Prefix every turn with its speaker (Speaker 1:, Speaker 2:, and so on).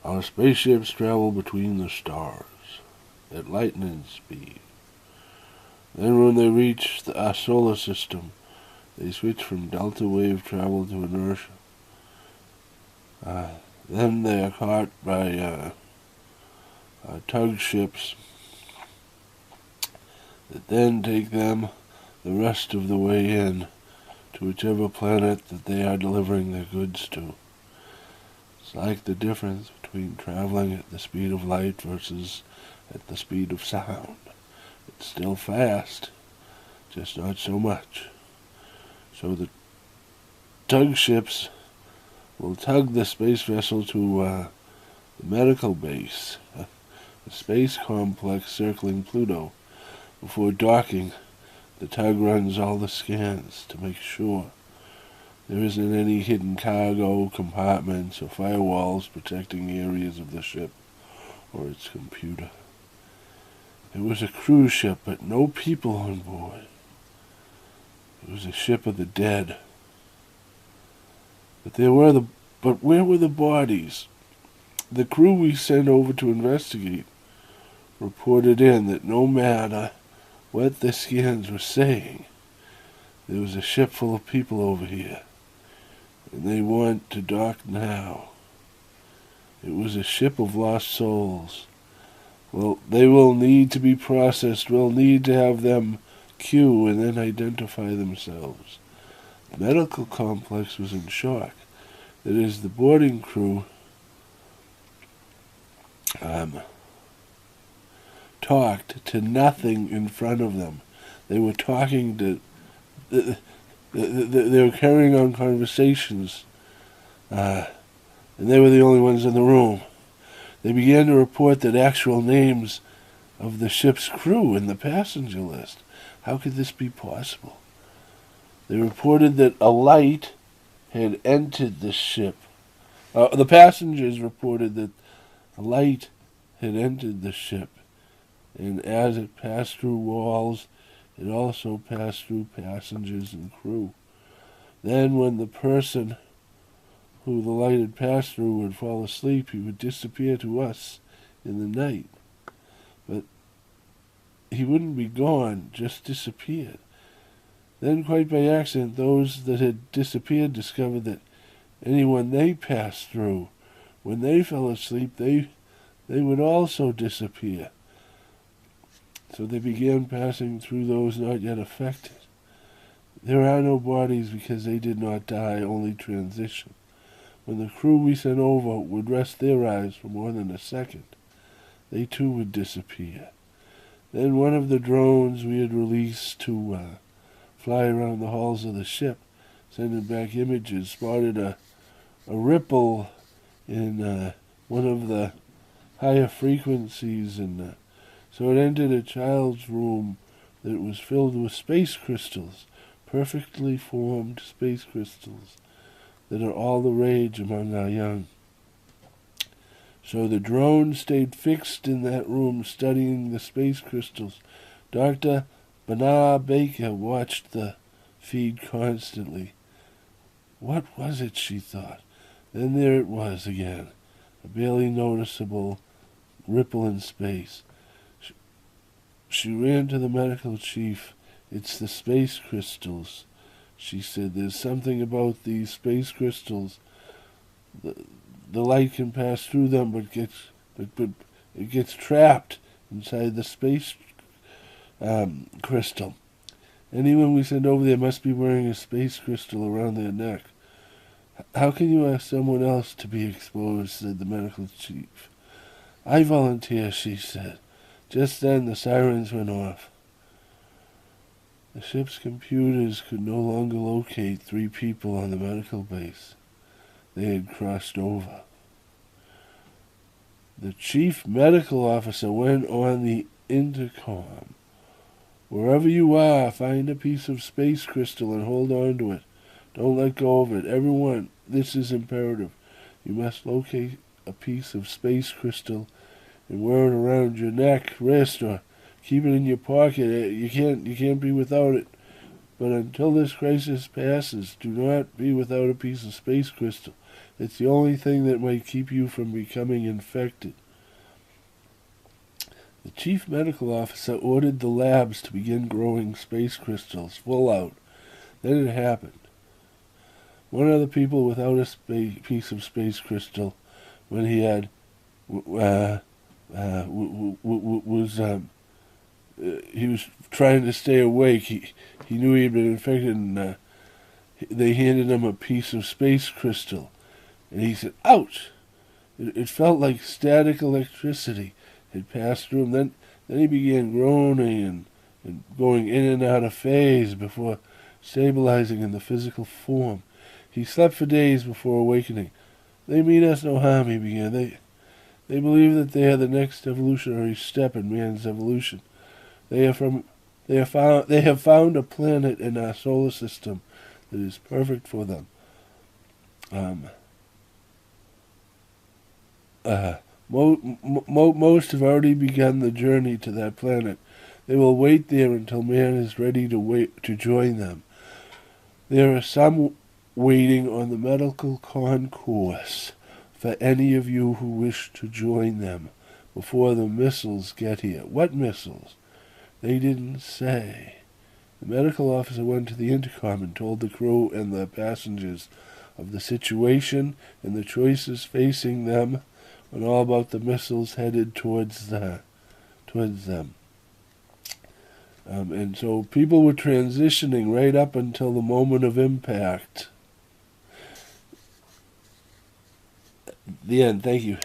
Speaker 1: Our spaceships travel between the stars at lightning speed. Then when they reach our solar system, they switch from delta wave travel to inertia. Then they are caught by tug ships that then take them the rest of the way in to whichever planet that they are delivering their goods to. It's like the difference between traveling at the speed of light versus at the speed of sound. It's still fast, just not so much. So the tug ships will tug the space vessel to the medical base, a space complex circling Pluto. Before docking, the tug runs all the scans to make sure there isn't any hidden cargo, compartments, or firewalls protecting areas of the ship or its computer. It was a cruise ship, but no people on board. It was a ship of the dead. But where were the bodies? The crew we sent over to investigate reported in that no matter what the scans were saying, there was a ship full of people over here, and they want to dock now. It was a ship of lost souls. Well, they will need to be processed. We'll need to have them queue and then identify themselves. The medical complex was in shock. That is, the boarding crew talked to nothing in front of them. They were talking to... They were carrying on conversations, and they were the only ones in the room. They began to report that actual names of the ship's crew in the passenger list. How could this be possible? They reported that a light had entered the ship. The passengers reported that a light had entered the ship, and as it passed through walls, it also passed through passengers and crew. Then when the person who the light had passed through would fall asleep, he would disappear to us in the night. But he wouldn't be gone, just disappeared. Then, quite by accident, those that had disappeared discovered that anyone they passed through, when they fell asleep, they would also disappear. So they began passing through those not yet affected. There are no bodies because they did not die, only transition. When the crew we sent over would rest their eyes for more than a second, they too would disappear. Then one of the drones we had released to fly around the halls of the ship, sending back images, spotted a ripple in one of the higher frequencies, and so it entered a child's room that was filled with space crystals, perfectly formed space crystals that are all the rage among our young. So the drone stayed fixed in that room studying the space crystals. Dr. Bernard Baker watched the feed constantly. What was it, she thought? Then there it was again, a barely noticeable ripple in space. She ran to the medical chief. It's the space crystals, she said. There's something about these space crystals. The light can pass through them, but it gets trapped inside the space crystal. Anyone we send over there must be wearing a space crystal around their neck. How can you ask someone else to be exposed, said the medical chief. I volunteer, she said. Just then the sirens went off. The ship's computers could no longer locate 3 people on the medical base. They had crossed over. The chief medical officer went on the intercom. Wherever you are, find a piece of space crystal and hold on to it. Don't let go of it. Everyone, this is imperative. You must locate a piece of space crystal and wear it around your neck, wrist, or keep it in your pocket. You can't be without it. But until this crisis passes, do not be without a piece of space crystal. It's the only thing that might keep you from becoming infected. The chief medical officer ordered the labs to begin growing space crystals full out. Then it happened. One of the people without a piece of space crystal, when he had he was trying to stay awake. He knew he had been infected, and they handed him a piece of space crystal, and he said, "Ouch!" It felt like static electricity had passed through him. Then he began groaning and going in and out of phase before stabilizing in the physical form. He slept for days before awakening. "They mean us no harm," he began. They believe that they are the next evolutionary step in man's evolution. They have found a planet in our solar system that is perfect for them. Most have already begun the journey to that planet. They will wait there until man is ready to join them. There are some waiting on the medical concourse for any of you who wish to join them before the missiles get here. What missiles? They didn't say. The medical officer went to the intercom and told the crew and the passengers of the situation and the choices facing them, and all about the missiles headed towards them. And so people were transitioning right up until the moment of impact. The end. Thank you.